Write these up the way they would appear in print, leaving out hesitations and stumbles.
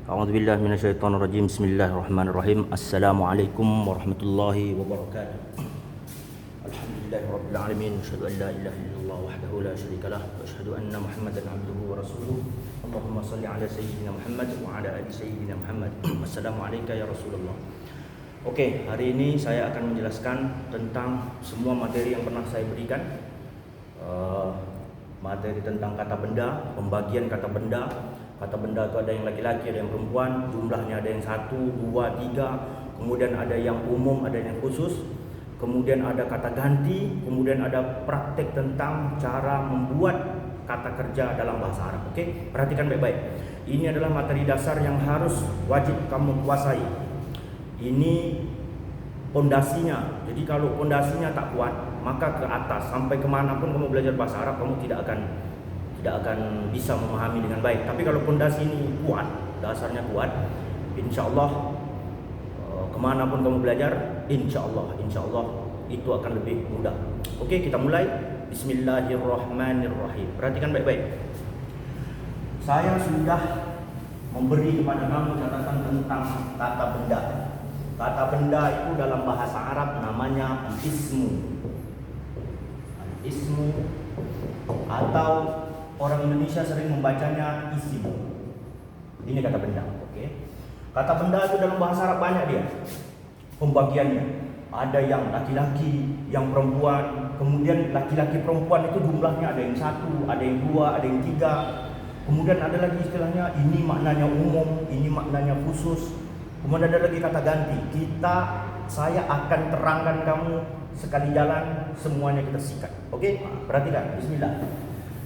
A'udzubillahi minasyaitonirrajim. Bismillahirrahmanirrahim. Assalamualaikum warahmatullahi wabarakatuh. Alhamdulillahirabbil alamin. Asyhadu an la ilaha illallah wahdahu la syarikalah wa asyhadu anna Muhammadan abduhu wa rasuluh. Allahumma shalli ala sayyidina Muhammad wa ala ali sayyidina Muhammad. Wassalamu alayka ya Rasulullah. Oke, hari ini saya akan menjelaskan tentang semua materi yang pernah saya berikan. Materi tentang kata benda, pembagian kata benda. Kata benda itu ada yang laki-laki, ada yang perempuan, jumlahnya ada yang 1, 2, 3, kemudian ada yang umum, ada yang khusus, kemudian ada kata ganti, kemudian ada praktek tentang cara membuat kata kerja dalam bahasa Arab. Oke, perhatikan baik-baik. Ini adalah materi dasar yang harus wajib kamu kuasai. Ini pondasinya. Jadi kalau pondasinya tak kuat, maka ke atas sampai kemanapun kamu belajar bahasa Arab, kamu tidak akan bisa memahami dengan baik. Tapi kalau pondasi ini kuat, dasarnya kuat, insya Allah kemanapun kamu belajar, insya Allah itu akan lebih mudah. Oke, kita mulai. Bismillahirrahmanirrahim. Perhatikan baik-baik. Saya sudah memberi kepada kamu catatan tentang kata benda. Kata benda itu dalam bahasa Arab namanya ismu. Ismu atau orang Indonesia sering membacanya isim. Ini kata benda. Oke. Kata benda itu dalam bahasa Arab banyak dia pembagiannya. Ada yang laki-laki, yang perempuan. Kemudian laki-laki perempuan itu jumlahnya ada yang 1, ada yang 2, ada yang 3. Kemudian ada lagi istilahnya ini maknanya umum, ini maknanya khusus. Kemudian ada lagi kata ganti. Saya akan terangkan kamu sekali jalan, semuanya kita sikat. Oke? Perhatikan. Bismillah.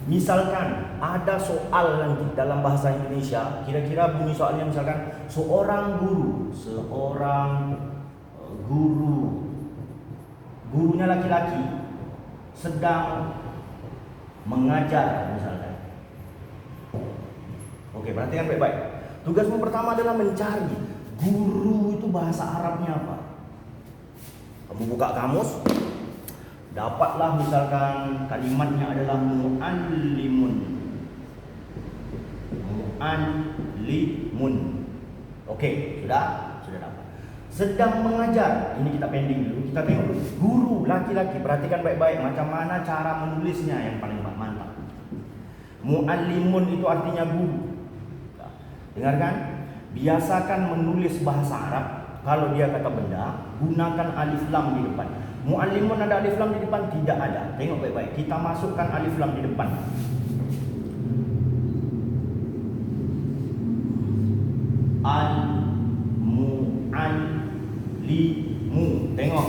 Misalkan ada soal nanti dalam bahasa Indonesia, kira-kira bunyi soalnya misalkan seorang guru, gurunya laki-laki sedang mengajar misalkan. Oke, perhatikan baik-baik. Tugasmu pertama adalah mencari guru itu bahasa Arabnya apa. Kamu buka kamus, dapatlah misalkan kalimatnya adalah mu'allimun. Oke, sudah dapat. Sedang mengajar, ini kita pending dulu. Kita tengok dulu. Guru laki-laki, perhatikan baik-baik macam mana cara menulisnya yang paling mantap. Mu'allimun itu artinya guru. Dengarkan, biasakan menulis bahasa Arab. Kalau dia kata benda, gunakan alif lam di depan. Mu'allimun ada alif lam di depan? Tidak ada. Tengok baik-baik. Kita masukkan alif lam di depan. Al-mu'allimu. Tengok.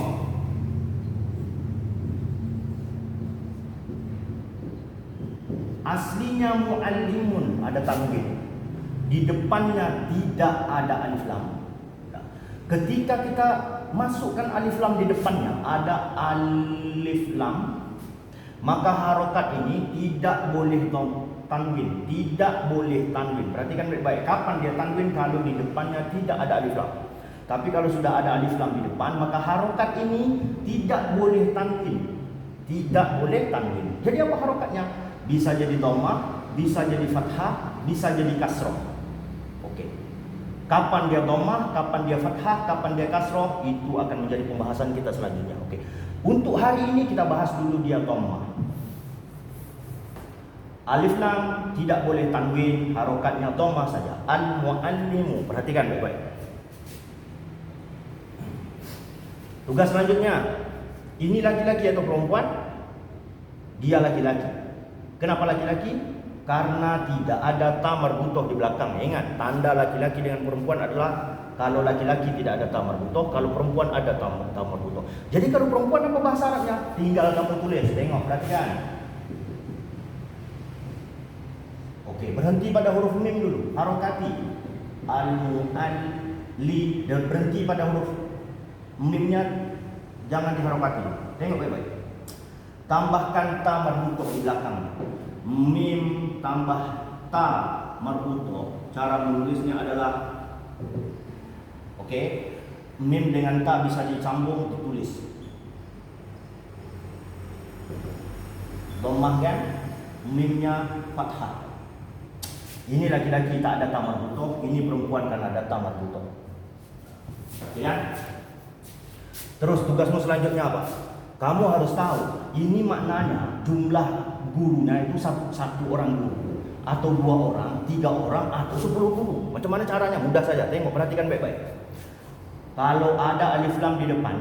Aslinya mu'allimun ada tanwin. Di depannya tidak ada alif lam. Ketika kita masukkan alif lam di depannya, ada alif lam, maka harokat ini tidak boleh tanwin, tidak boleh tanwin. Perhatikan baik-baik. Kapan dia tanwin? Kalau di depannya tidak ada alif lam. Tapi kalau sudah ada alif lam di depan, maka harokat ini tidak boleh tanwin, tidak boleh tanwin. Jadi apa harokatnya? Bisa jadi dhammah, bisa jadi fathah, bisa jadi kasroh. Kapan dia dhammah, kapan dia fathah, kapan dia kasroh, itu akan menjadi pembahasan kita selanjutnya. Oke. Untuk hari ini kita bahas dulu dia dhammah. Alif lam tidak boleh tanwin, harokatnya dhammah saja. Al-mu'allimu. Perhatikan baik-baik. Tugas selanjutnya. Ini laki-laki atau perempuan? Dia laki-laki. Kenapa laki-laki? Karena tidak ada ta marbutoh di belakang. Ingat, tanda laki-laki dengan perempuan adalah kalau laki-laki tidak ada ta marbutoh, kalau perempuan ada ta marbutoh. Jadi kalau perempuan apa bahasa Arabnya? Tinggal kamu tulis. Tengok, perhatikan. Oke, berhenti pada huruf mim dulu. Harokati. Al-mu'alli. Dan berhenti pada huruf mimnya, jangan diharokati. Tengok baik-baik. Tambahkan ta marbutoh di belakang. Mim tambah ta marbutoh. Cara menulisnya adalah mim dengan ta bisa dicambung ditulis. Dhammah kan? Mimnya fathah. Ini laki-laki tak ada tamar butoh, ini perempuan kan ada tamar butoh. Ya. Terus tugasmu selanjutnya apa? Kamu harus tahu, ini maknanya jumlah gurunya itu satu orang guru, atau 2 orang, 3 orang, atau 10 guru. Macam mana caranya? Mudah saja. Tengok, perhatikan baik-baik. Kalau ada alif lam di depan,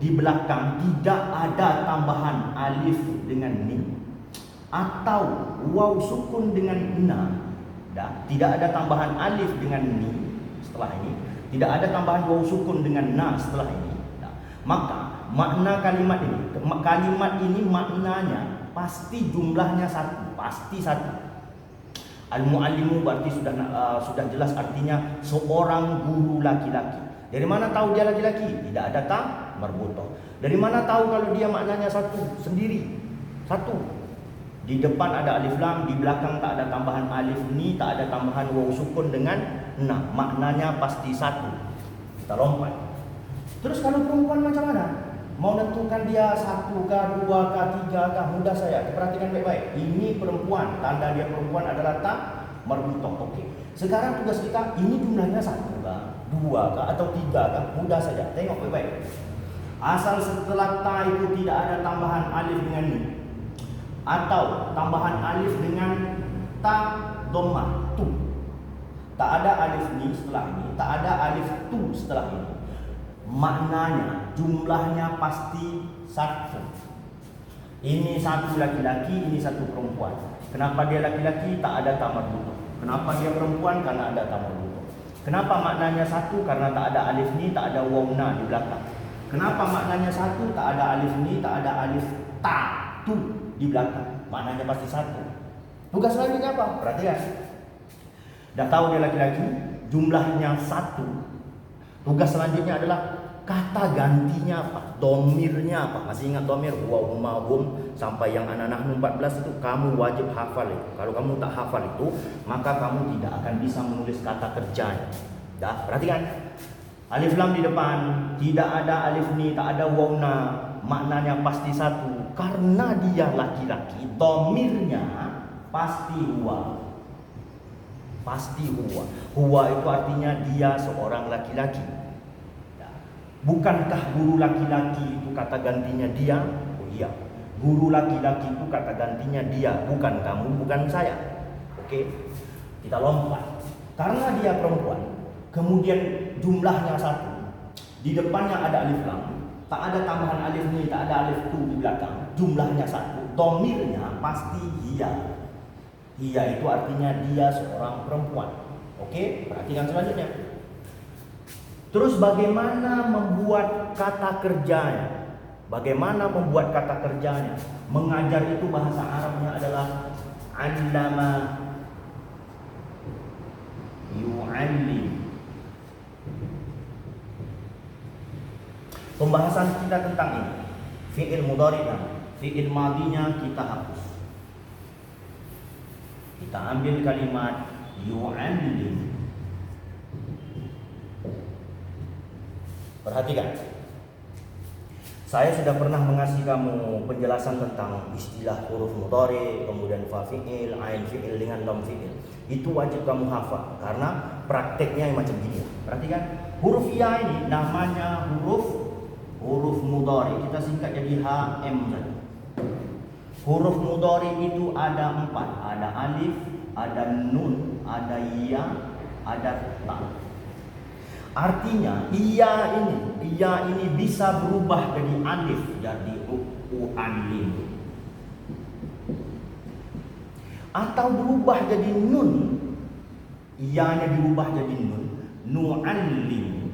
di belakang tidak ada tambahan alif dengan ni, atau waw sukun dengan na. Tidak ada tambahan alif dengan ni setelah ini, tidak ada tambahan waw sukun dengan na setelah ini. Maka makna kalimat ini maknanya pasti jumlahnya satu, pasti satu. Al-muallimu berarti sudah jelas artinya seorang guru laki-laki. Dari mana tahu dia laki-laki? Tidak ada tamar butoh. Dari mana tahu kalau dia maknanya satu sendiri? Satu. Di depan ada alif lam, di belakang tak ada tambahan alif ni, tak ada tambahan waw sukun dengan na. Maknanya pasti satu. Kita lompat. Terus kalau perempuan macam mana? Mau tentukan dia 1 kah, 2 kah, 3 kah? Mudah saya. Perhatikan baik-baik. Ini perempuan. Tanda dia perempuan adalah tamar butoh. Okey. Sekarang tugas kita, ini jumlahnya 1 kah, 2 kah, atau 3 kah? Mudah saja. Tengok baik-baik. Asal setelah ta itu tidak ada tambahan alif dengan ni, atau tambahan alif dengan ta dhammah tu. Tak ada alif ni setelah ini, tak ada alif tu setelah ini. Maknanya jumlahnya pasti satu. Ini satu laki-laki, ini satu perempuan. Kenapa dia laki-laki? Tak ada tamar butoh. Kenapa dia perempuan? Karena ada tamar butoh. Kenapa maknanya satu? Karena tak ada alif ni, tak ada waw na di belakang. Kenapa maknanya satu? Tak ada alif ni, tak ada alif ta tu di belakang. Maknanya pasti satu. Tugas selanjutnya apa? Perhatikan. Dah tahu dia laki-laki, jumlahnya satu. Tugas selanjutnya adalah kata gantinya apa? Domirnya apa? Masih ingat domir? Huwa, huma, hum sampai yang anak-anak 14 itu kamu wajib hafal itu. Kalau kamu tak hafal itu, maka kamu tidak akan bisa menulis kata kerjanya. Dah, perhatikan. Alif lam di depan, tidak ada alif ni, tak ada waw na, maknanya pasti satu. Karena dia laki-laki, domirnya pasti huwa. Pasti huwa. Huwa itu artinya dia seorang laki-laki. Bukankah guru laki-laki itu kata gantinya dia? Oh iya. Guru laki-laki itu kata gantinya dia, bukan kamu, bukan saya. Oke. Kita lompat. Karena dia perempuan, kemudian jumlahnya satu. Di depannya ada alif lam, tak ada tambahan alif ni, tak ada alif tu di belakang. Jumlahnya satu. Domirnya pasti dia. Dia itu artinya dia seorang perempuan. Oke, perhatikan selanjutnya. Terus bagaimana membuat kata kerjanya? Bagaimana membuat kata kerjanya? Mengajar itu bahasa Arabnya adalah allama yu'allim. Pembahasan kita tentang ini, fi'il mudhari'nya, fi'il madinya kita hapus. Kita ambil kalimat yu'allim. Perhatikan. Saya sudah pernah mengasih kamu penjelasan tentang istilah huruf mudhari, kemudian fa fi'il, ain fi'il dengan lam fi'il. Itu wajib kamu hafal karena prakteknya macam gini. Perhatikan. Huruf ya ini namanya huruf mudhari. Kita singkat jadi HM saja. Huruf mudhari itu ada 4. Ada alif, ada nun, ada ya, ada ta. Artinya iya ini bisa berubah jadi alif, jadi u'allim, atau berubah jadi nun. Iyanya dirubah jadi nun, nu'allim,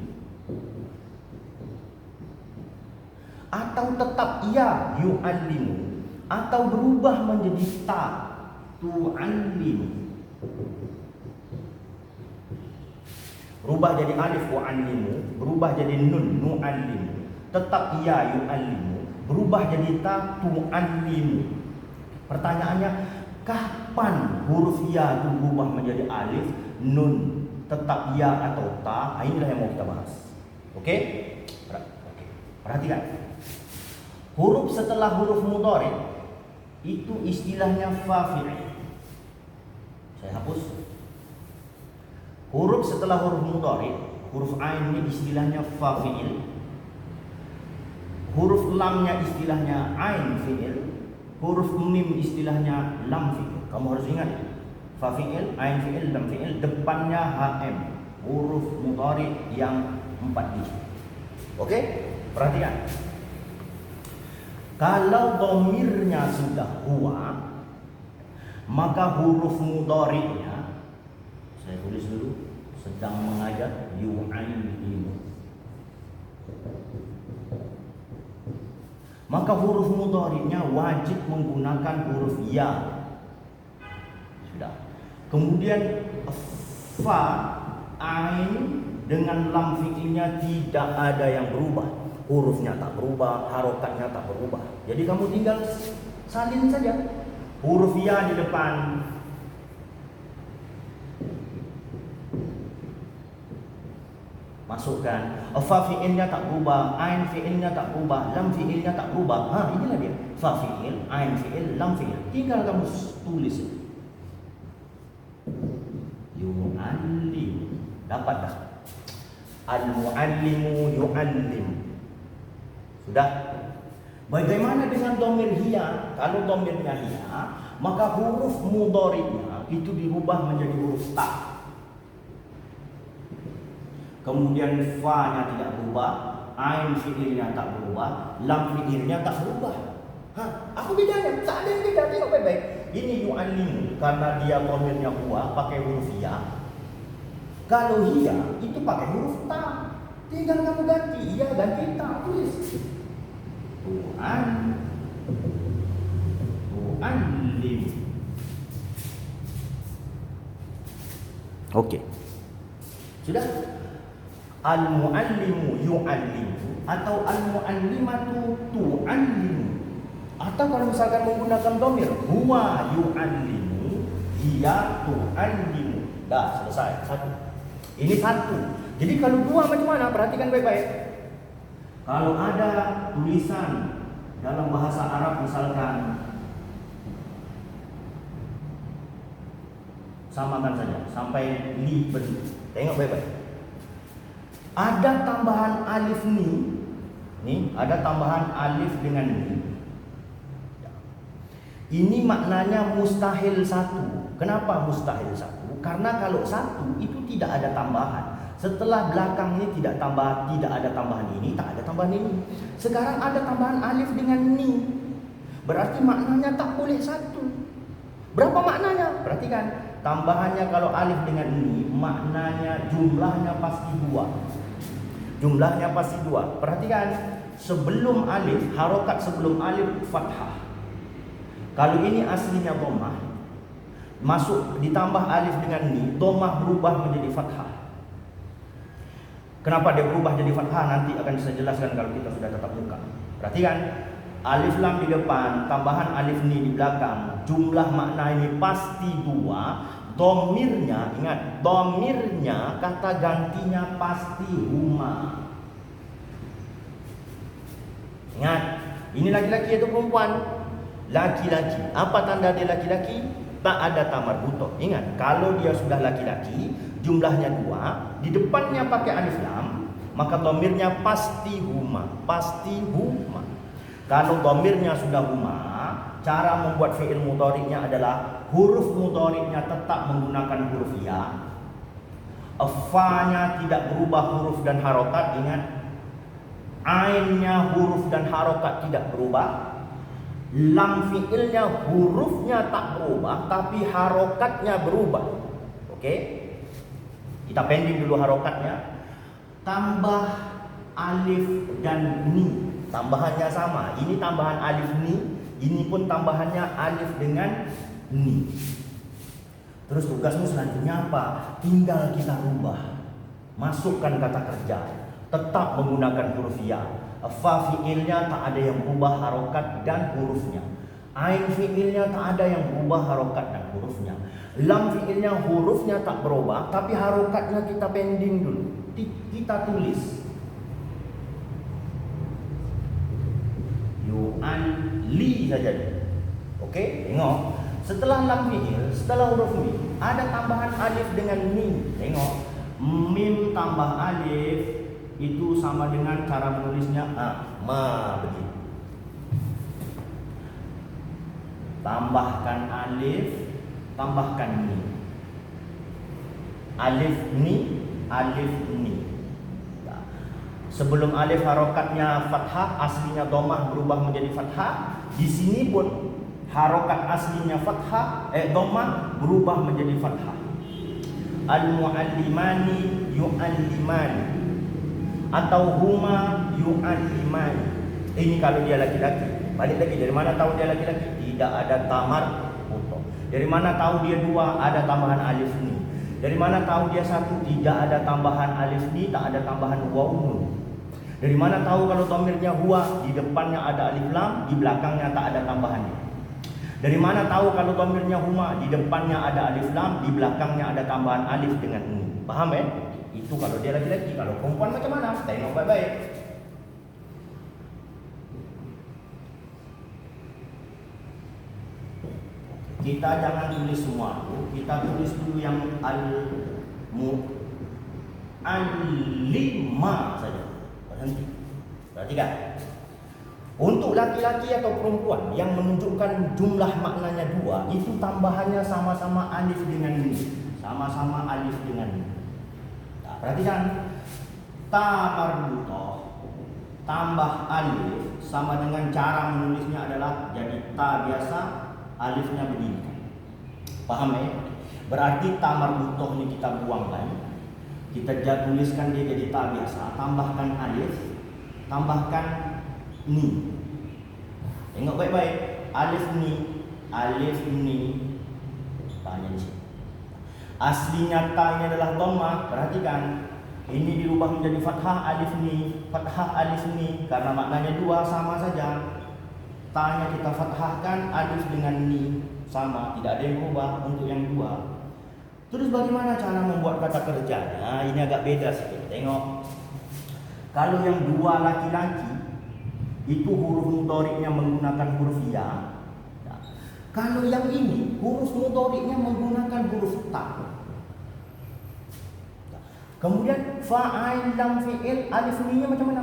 atau tetap iya yu'allimu, atau berubah menjadi ta tu'allim. Berubah jadi alif wa'allimu, berubah jadi nun nu'allimu, tetap iya yu'allimu, berubah jadi ta tu'allimu. Pertanyaannya, kapan huruf ya itu berubah menjadi alif, nun, tetap ya atau ta? Inilah yang mau kita bahas. Oke? Perhatikan. Huruf setelah huruf mudhari itu istilahnya fa fi'il. Saya hapus. Huruf setelah huruf mudhari, huruf ain ini istilahnya fa fi'il. Huruf lamnya istilahnya ain fi'il. Huruf mim istilahnya lam fi'il. Kamu harus ingat, fa fi'il, ain fi'il, lam fi'il, depannya hm. Huruf mudhari yang 4 digit. Oke? Perhatikan. Kalau dhamirnya sudah huwa, maka huruf mudhari'nya, saya tulis dulu, sedang mengajar yu'allimu. Maka huruf mudhari'nya wajib menggunakan huruf ya. Sudah. Kemudian fa, ain dengan lam fi'ilnya tidak ada yang berubah. Hurufnya tak berubah, harokatnya tak berubah. Jadi kamu tinggal salin saja. Huruf ya di depan, masukkan. Fa fi'ilnya tak berubah, ain fi'ilnya tak berubah, lam fi'ilnya tak berubah. Inilah dia. Fa fi'il, ain fi'il, lam fi'il. Tinggal kamu tulis. Yu'allim. Dapat dah. Al-mu'allimu yu'allim. Sudah. Bagaimana dengan dhamir hiya? Kalau dhamirnya hiya, maka huruf mudhari'nya itu dirubah menjadi huruf ta. Kemudian fa-nya tidak berubah, ain fi'ilnya tak berubah, lam fi'ilnya tak berubah. Apa bedanya? Tak ada yang beda. Tengok baik-baik. Ini yu'allimu karena dia dhamirnya huwa pakai huruf ya. Kalau hiya itu pakai huruf ta. Tinggal kamu ganti ya, ganti ta, tulis. Tu'allim. Oke. Sudah? Al-mu'allimu yu'allimu atau al-mu'allimatu tu'allimu. Atau kalau misalkan menggunakan dhamir huwa yu'allimu, hiya tu'allimu. Dah, selesai. Satu. Ini satu. Jadi kalau dua macam mana? Perhatikan baik-baik. Kalau ada tulisan dalam bahasa Arab misalkan, samakan saja sampai li beri. Tengok baik-baik. Ada tambahan alif ni. Nih, ada tambahan alif dengan ni. Ini maknanya mustahil satu. Kenapa mustahil satu? Karena kalau satu itu tidak ada tambahan. Setelah belakang ini tidak ada tambahan ini, tak ada tambahan ini. Sekarang ada tambahan alif dengan ni. Berarti maknanya tak boleh satu. Berapa maknanya? Perhatikan. Tambahannya kalau alif dengan ni, maknanya jumlahnya pasti dua. Jumlahnya pasti dua. Perhatikan. Sebelum alif, harokat sebelum alif fathah. Kalau ini aslinya dhammah, masuk ditambah alif dengan ni, dhammah berubah menjadi fathah. Kenapa dia berubah jadi fathah? Nanti akan saya jelaskan kalau kita sudah tatap muka. Perhatikan, alif lam di depan, tambahan alif ni di belakang. Jumlah makna ini pasti dua. Dhamirnya, ingat, dhamirnya kata gantinya pasti huma. Ingat, ini laki-laki atau perempuan? Laki-laki. Apa tanda dia laki-laki? Tak ada tamar buto. Ingat, kalau dia sudah laki-laki, jumlahnya dua, di depannya pakai alif lam, maka dhamirnya pasti huma. Pasti huma. Kalau dhamirnya sudah huma, cara membuat fi'il mudhari'nya adalah huruf mudhari'nya tetap menggunakan huruf ya. Fa-nya tidak berubah huruf dan harokat. Ingat, ainnya huruf dan harokat tidak berubah. Lam fi'ilnya hurufnya tak berubah, tapi harokatnya berubah. Oke? Kita pending dulu harokatnya. Tambah alif dan ni. Tambahannya sama. Ini tambahan alif ni. Ini pun tambahannya alif dengan ni. Terus tugasmu selanjutnya apa? Tinggal kita rubah. Masukkan kata kerja. Tetap menggunakan huruf ya. Fa fi'ilnya tak ada yang berubah harokat dan hurufnya. Ain fi'ilnya tak ada yang berubah harokat dan hurufnya. Lam fi'ilnya hurufnya tak berubah, tapi harokatnya kita pending dulu. Kita tulis yu'alli saja. Oke, tengok. Setelah lam fi'il, setelah huruf ni, ada tambahan alif dengan ni. Tengok. Mim tambah alif itu sama dengan cara menulisnya ma begitu. Tambahkan alif, tambahkan ni. Alif ni, alif ni. Sebelum alif harokatnya fathah, aslinya dhammah berubah menjadi fathah. Di sini pun harokat aslinya fathah, dhammah berubah menjadi fathah. Al-muallimani yu'allimani atau huma yu'allimani. Ini kalau dia laki-laki. Balik lagi, dari mana tahu dia laki-laki? Tidak ada tamar putus. Dari mana tahu dia dua? Ada tambahan alif ni. Dari mana tahu dia satu? Tidak ada tambahan alif ni, tak ada tambahan waw nun. Dari mana tahu kalau dhamirnya huwa? Di depannya ada alif lam, di belakangnya tak ada tambahannya. Dari mana tahu kalau dhamirnya huma? Di depannya ada alif lam, di belakangnya ada tambahan alif dengan nun. Paham ya? Itu kalau dia laki-laki. Kalau perempuan macam mana? Tengok baik-baik. Kita jangan tulis semua dulu. Kita tulis dulu yang al-lima saja. Berhenti. Perhatikan. Untuk laki-laki atau perempuan yang menunjukkan jumlah maknanya dua, itu tambahannya sama-sama alif dengan ni. Sama-sama alif dengan ni. Nah, perhatikan. Ta marbutoh tambah alif sama dengan cara menulisnya adalah jadi ta biasa, alifnya begini. Paham ya? Berarti ta marbutoh ini kita buangkan. Kita tuliskan dia jadi ta biasa, tambahkan alif, tambahkan ni. Tengok baik-baik. Alif ni. Tanya di sini. Aslinya ta ini adalah dhammah. Perhatikan. Ini dirubah menjadi fathah alif ni, fathah alif ni karena maknanya dua sama saja. Ta-nya kita fathahkan, alif dengan ni sama, tidak ada yang berubah untuk yang dua. Terus bagaimana cara membuat kata kerjanya? Ini agak beda sedikit. Tengok. Kalau yang dua laki-laki itu huruf mudhari'nya menggunakan huruf ya. Kalau yang ini huruf mudhari'nya menggunakan huruf ta. Kemudian fa'il lam fi'il alif ni-nya macam mana?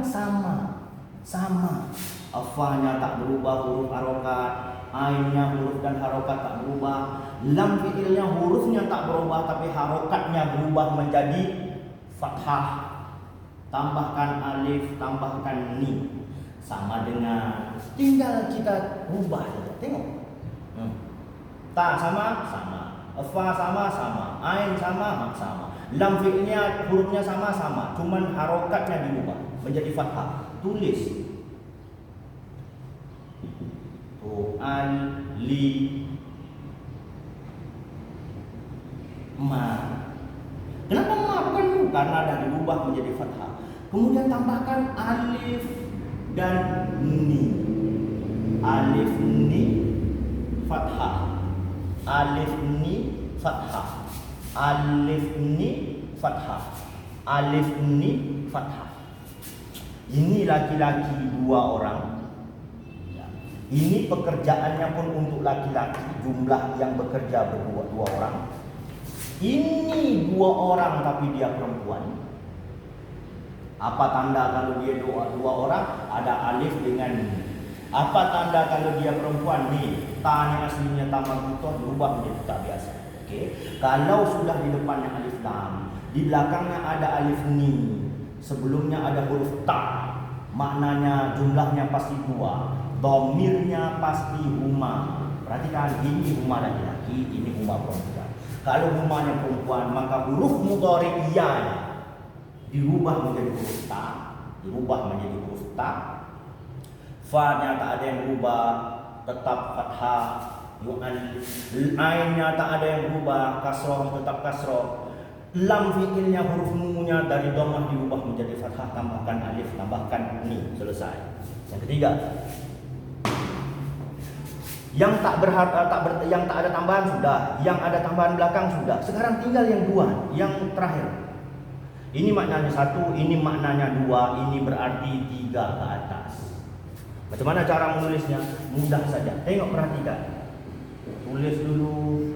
Sama. Fa-nya tak berubah huruf harokat, ain-nya huruf dan harokat tak berubah. Lam fi'ilnya hurufnya tak berubah tapi harokatnya berubah menjadi fathah. Tambahkan alif, tambahkan ni. Sama dengan, tinggal kita rubah saja. Tengok. Ta sama. Fa sama. Ain sama. Lam fi'ilnya hurufnya sama. Cuman harokatnya dirubah menjadi fathah. Tulis. Ma. Kenapa ma bukan mu? Karena dah dirubah menjadi fathah. Kemudian tambahkan alif dan ni. Alif ni fathah. Alif ni fathah. Alif ni fathah. Alif ni fathah. Ini laki-laki dua orang. Ini pekerjaannya pun untuk laki-laki, jumlah yang bekerja dua orang. Ini dua orang tapi dia perempuan. Apa tanda kalau dia dua orang? Ada alif dengan ni. Apa tanda kalau dia perempuan? Ni, ta-nya aslinya ta marbutoh berubah menjadi ta biasa. Okey. Kalau sudah di depannya alif lam, di belakangnya ada alif ni, sebelumnya ada huruf ta, maknanya jumlahnya pasti dua. Dhamirnya pasti huma. Perhatikan, ini huma laki-laki, ini huma perempuan. Kalau humanya perempuan, maka huruf mudhari'iyanya dirubah menjadi huruf ta, fa-nya tak ada yang berubah, tetap fathah. Ain-nya tak ada yang berubah, kasroh tetap kasroh. Lam fi'ilnya huruf nu-nya dari dhammah dirubah menjadi fathah, tambahkan alif, tambahkan ni, selesai. Yang ketiga, yang tak ada tambahan sudah, yang ada tambahan belakang sudah. Sekarang tinggal yang dua, yang terakhir. Ini maknanya satu, ini maknanya dua, ini berarti tiga ke atas. Macam mana cara menulisnya? Mudah saja. Tengok, perhatikan. Tulis dulu.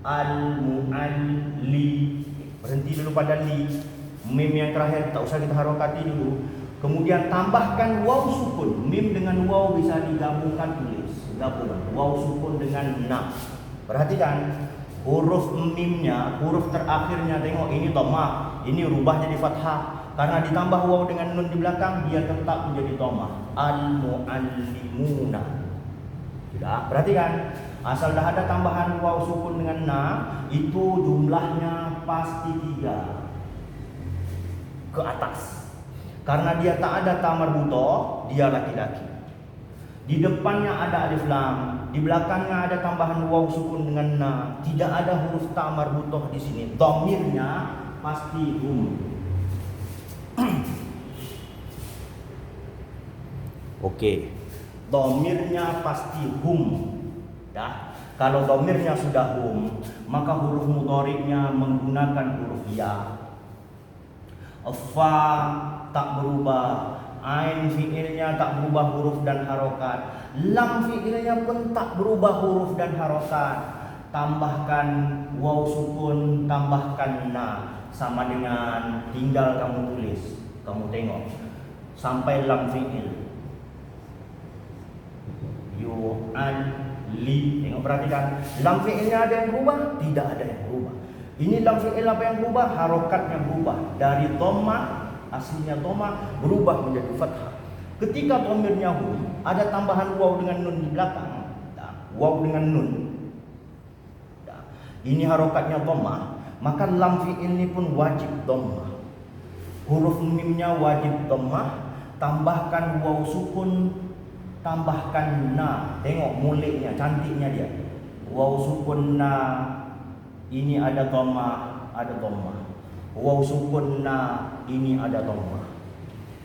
al-mu'alli. Berhenti dulu pada li. Mim yang terakhir tak usah kita harokati dulu. Kemudian tambahkan waw sukun. Mim dengan waw bisa digabungkan, tulis gabungan. Waw sukun dengan na. Perhatikan huruf mimnya, huruf terakhirnya, tengok ini dhamma, ini rubah jadi fathah. Karena ditambah waw dengan nun di belakang, dia tetap menjadi dhamma. Al-mu'allimuna. Tidak, perhatikan. Asal dah ada tambahan waw sukun dengan na, itu jumlahnya pasti 3 ke atas. Karena dia tak ada ta marbutoh, dia laki-laki. Di depannya ada alif lam, di belakangnya ada tambahan waw sukun dengan na, tidak ada huruf ta marbutoh di sini. Dhamirnya pasti hum. Oke. Dhamirnya pasti hum. Dah. Kalau dhamirnya sudah hum, maka huruf mudhari'nya menggunakan huruf ya. Fa tak berubah, ain fi'ilnya tak berubah huruf dan harokat, lam fi'ilnya pun tak berubah huruf dan harokat. Tambahkan waw sukun, tambahkan na, sama dengan tinggal kamu tulis, kamu tengok sampai lam fi'il. Yu an li, tengok perhatikan, lam fi'ilnya ada yang berubah? Tidak ada yang berubah. Ini lam fi'il apa yang berubah? Harokatnya berubah dari dhamma, aslinya dhamma berubah menjadi fathah. Ketika dhamirnya hum, ada tambahan waw dengan nun di belakang. Waw dengan nun. Ini harokatnya dhamma, maka lam fi'il ini pun wajib dhamma. Huruf mimnya wajib dhamma, tambahkan waw sukun, tambahkan na. Tengok muliknya, cantiknya dia. Waw sukun na, ini ada dhamma, ada dhamma. Waw sukun na, ini ada dhamma.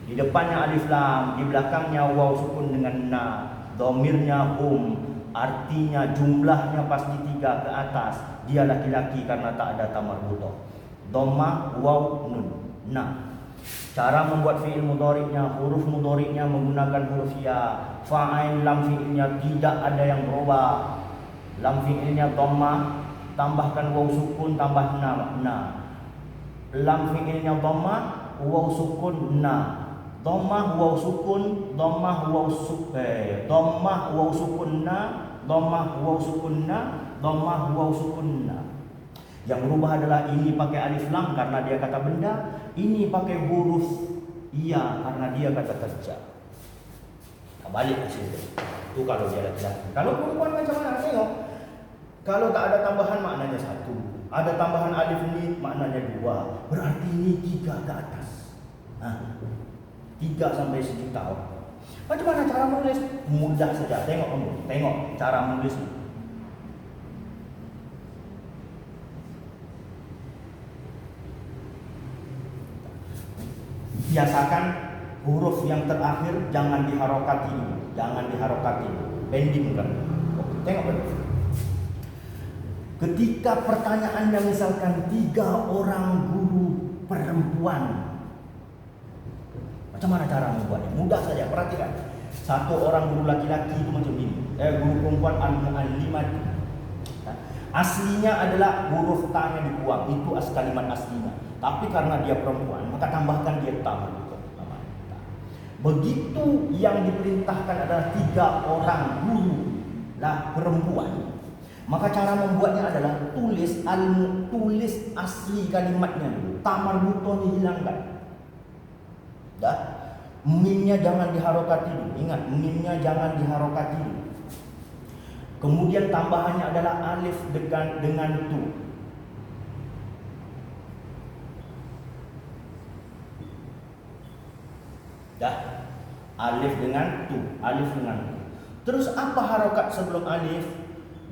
Di depannya alif lam, di belakangnya waw sukun dengan na. Dhamirnya hum, artinya jumlahnya pasti 3 ke atas. Dia laki-laki karena tak ada ta marbutoh. Dhamma, waw, nun, na. Cara membuat fi'il mudhari'nya, huruf mudhari'nya menggunakan huruf ya. Fa'ain lam fi'ilnya tidak ada yang berubah. Lam fi'ilnya dhamma, tambahkan waw sukun, tambah na. Lam fi'ilnya dhamma, waw sukun na. Dhammah waw sukun, dhammah waw sukun, dhammah waw sukun na, dhammah waw sukun na, dhammah waw sukun na. Yang berubah adalah ini pakai alif lam karena dia kata benda, ini pakai huruf iya karena dia kata kerja. Kembali ke sini. Itu kalau dia laki-laki. Kalau perempuan macam mana? Tengok. Kalau tak ada tambahan maknanya 1. Ada tambahan alif ini maknanya 2. Berarti ini 3 ke atas. 3 sampai sejuta orang. Macam mana cara menulis? Mudah saja. Tengok kamu. Tengok cara menulis. Biasakan huruf yang terakhir jangan diharokati. Jangan diharokati. Pending kan. Tengok betul. Ketika pertanyaannya misalkan 3 orang guru perempuan, macam mana cara membuatnya? Mudah saja, perhatikan. 1 orang guru laki-laki itu macam ini. Guru perempuan al-mu'allimat. Aslinya adalah huruf ta-nya dibuang, itu kalimat aslinya. Tapi karena dia perempuan, maka tambahkan dia ta. Begitu yang diperintahkan adalah 3 orang guru lah perempuan. Maka cara membuatnya adalah tulis asli kalimatnya dulu. Ta marbutohnya hilangkan. Dah. Mimnya jangan diharokati dulu. Ingat, mimnya jangan diharokati dulu. Kemudian tambahannya adalah alif dengan tu. Dah. Alif dengan tu. Alif dengan tu. Terus apa harokat sebelum alif?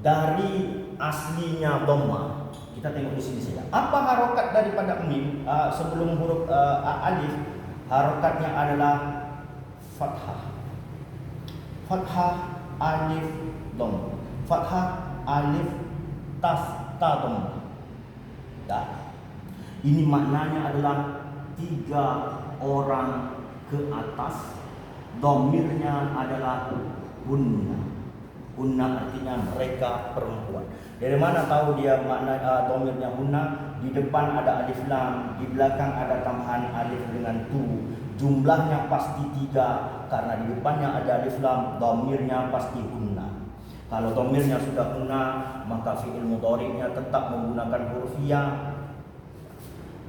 Dari aslinya dhamma. Kita tengok di sini saja. Apa harokat daripada mim sebelum huruf alif? Harokatnya adalah fathah. Fathah alif dhamma. Fathah alif ta dhamma. Dah. Ini maknanya adalah 3 orang ke atas. Dhamirnya adalah hunna. Hunna artinya mereka perempuan. Dari mana tahu dia makna dhamirnya hunna? Di depan ada alif lam, di belakang ada tambahan alif dengan tu. Jumlahnya pasti 3 karena di depannya ada alif lam, dhamirnya pasti hunna. Kalau dhamirnya sudah hunna, maka fi'il mudhari'nya tetap menggunakan huruf ya.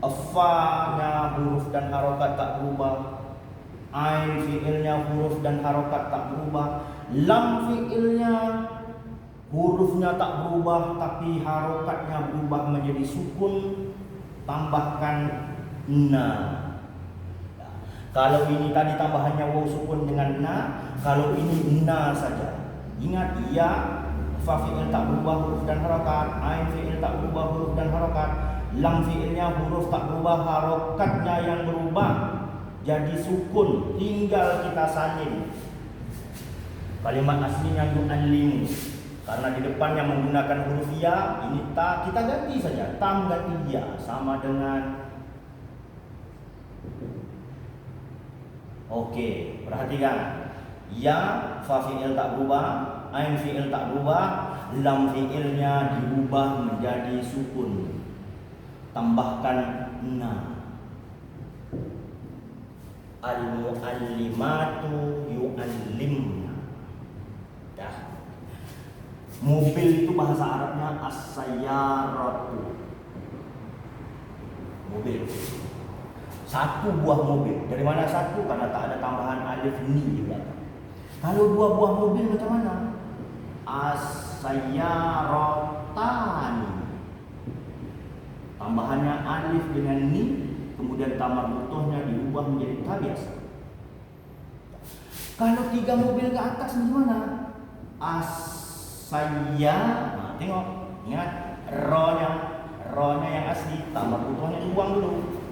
Fa-nya huruf dan harokat tak berubah. Ain fi'ilnya huruf dan harokat tak berubah. Lam fi'ilnya hurufnya tak berubah tapi harokatnya berubah menjadi sukun, tambahkan na. Kalau ini tadi tambahannya waw sukun dengan na, kalau ini na saja. Ingat ya, fa fi'il tak berubah huruf dan harokat, ain fi'il tak berubah huruf dan harokat, lam fi'ilnya huruf tak berubah, harokatnya yang berubah jadi sukun, tinggal kita salin. Kalimat aslinya yu'allimu, karena di depannya menggunakan huruf ya, ini ta, kita ganti saja, tam ganti ya, sama dengan. Oke, perhatikan. Ya, fa fi'il tak berubah, ain fi'il tak berubah, lam fi'ilnya diubah menjadi sukun, tambahkan na. Al-mu'allimatu yu'allimna. Ya. Mobil itu bahasa Arabnya as-sayyaratu. Mobil. Satu buah mobil. Dari mana satu? Karena tak ada tambahan alif ni di belakang. Kalau 2 buah mobil macam mana? As-sayyaratani. Tambahannya alif dengan ni, kemudian tamar butuhnya diubah menjadi ta biasa. Kalau 3 mobil ke atas gimana? As-sayya. Nah, tengok, ingat ro-nya yang asli, tamar butuhnya dibuang dulu.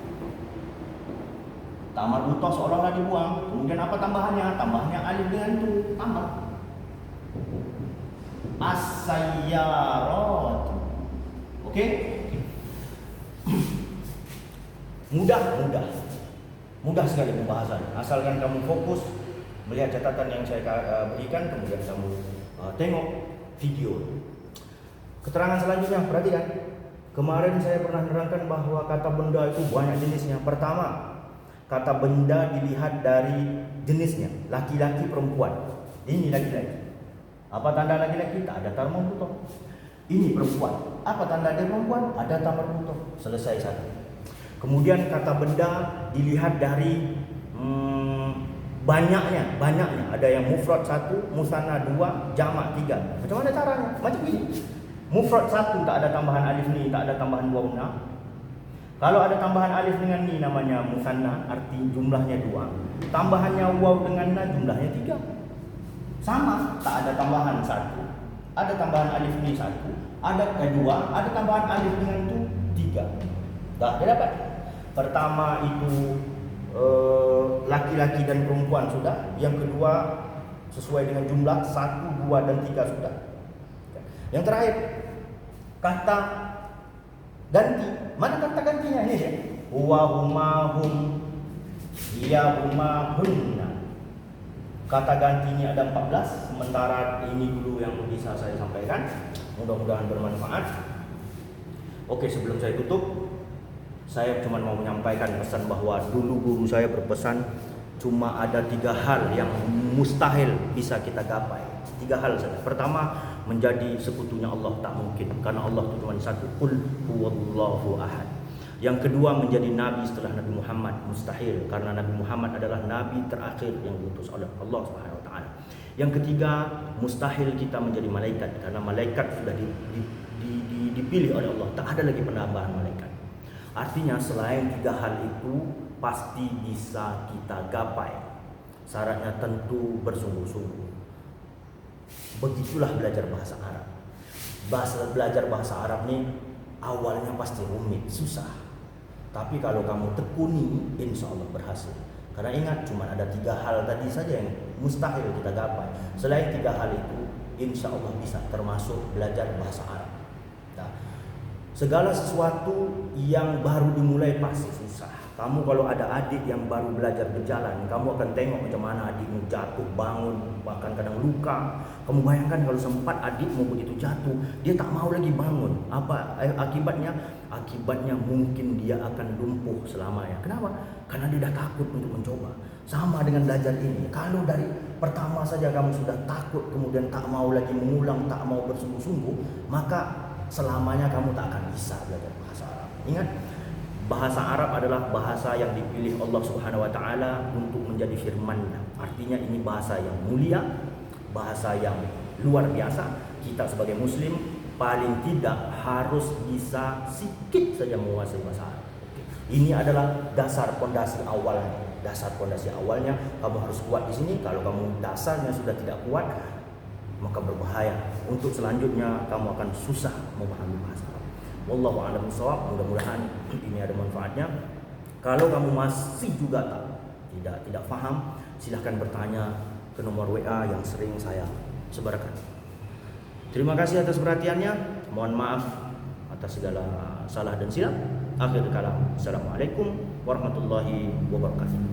Tamar butuh seolah-olah dibuang. Kemudian apa tambahannya? Tambahannya alif dengan tu, tambah. As-sayyarat. Okey? Mudah sekali pembahasannya. Asalkan kamu fokus melihat catatan yang saya berikan, kemudian kamu tengok video. Keterangan selanjutnya, perhatikan. Kemarin saya pernah menerangkan bahwa kata benda itu banyak jenisnya. Pertama, kata benda dilihat dari jenisnya, laki-laki perempuan. Ini laki-laki. Apa tanda laki-laki? Tak ada tamar butuh. Ini perempuan. Apa tanda dia perempuan? Ada tamar butuh. Selesai satu. Kemudian kata benda dilihat dari banyaknya. Ada yang mufrad 1, musanna 2, jamak 3. Macam mana caranya? Macam ini. Mufrad 1 tak ada tambahan alif ni, tak ada tambahan waw na. Kalau ada tambahan alif dengan ni namanya musanna, arti jumlahnya 2. Tambahannya waw dengan na jumlahnya 3. Sama, tak ada tambahan 1. Ada tambahan alif ni 1, ada kedua, ada tambahan alif dengan tu 3. Dah dia dapat. Pertama itu laki-laki dan perempuan sudah. Yang kedua sesuai dengan jumlah 1, 2 dan 3 sudah. Yang terakhir kata ganti. Mana kata gantinya ini ya? Huwa huma hum, hiya huma hunna. Kata gantinya ada 14. Sementara ini dulu yang bisa saya sampaikan. Mudah-mudahan bermanfaat. Oke, sebelum saya tutup, saya cuma mau menyampaikan pesan bahwa dulu guru saya berpesan cuma ada 3 hal yang mustahil bisa kita gapai. 3 hal saja. Pertama, menjadi sekutunya Allah tak mungkin karena Allah itu cuma satu. Qul huwallahu ahad. Yang kedua, menjadi nabi setelah Nabi Muhammad mustahil karena Nabi Muhammad adalah nabi terakhir yang diutus oleh Allah Subhanahu wa taala. Yang ketiga, mustahil kita menjadi malaikat karena malaikat sudah dipilih oleh Allah. Tak ada lagi penambahan malaikat. Artinya selain 3 hal itu pasti bisa kita gapai. Syaratnya tentu bersungguh-sungguh. Begitulah belajar bahasa Arab. Belajar bahasa Arab ni awalnya pasti rumit, susah. Tapi kalau kamu tekuni, insya Allah berhasil. Karena ingat, cuma ada 3 hal tadi saja yang mustahil kita gapai. Selain 3 hal itu, insya Allah bisa termasuk belajar bahasa Arab. Nah, segala sesuatu yang baru dimulai pasti susah. Kamu kalau ada adik yang baru belajar berjalan, kamu akan tengok macam mana adikmu jatuh, bangun, bahkan kadang luka. Kamu bayangkan kalau sempat adikmu begitu jatuh, dia tak mau lagi bangun. Apa akibatnya? Akibatnya mungkin dia akan lumpuh selamanya. Kenapa? Karena dia dah takut untuk mencoba. Sama dengan belajar ini. Kalau dari pertama saja kamu sudah takut, kemudian tak mau lagi mengulang, tak mau bersungguh-sungguh, maka selamanya kamu tak akan bisa belajar bahasa Arab. Ingat, bahasa Arab adalah bahasa yang dipilih Allah Subhanahu wa taala untuk menjadi firman-Nya. Artinya ini bahasa yang mulia, bahasa yang luar biasa. Kita sebagai muslim paling tidak harus bisa sedikit saja menguasai bahasa Arab. Ini adalah dasar pondasi awalnya. Dasar pondasi awalnya kamu harus kuat di sini. Kalau kamu dasarnya sudah tidak kuat, maka berbahaya. Untuk selanjutnya kamu akan susah memahami bahasa Arab. Wallahu a'lam bishawab. Mudah-mudahan ini ada manfaatnya. Kalau kamu masih juga tidak faham, silahkan bertanya ke nomor WA yang sering saya sebarkan. Terima kasih atas perhatiannya. Mohon maaf atas segala salah dan silap. Akhir kalam. Assalamualaikum warahmatullahi wabarakatuh.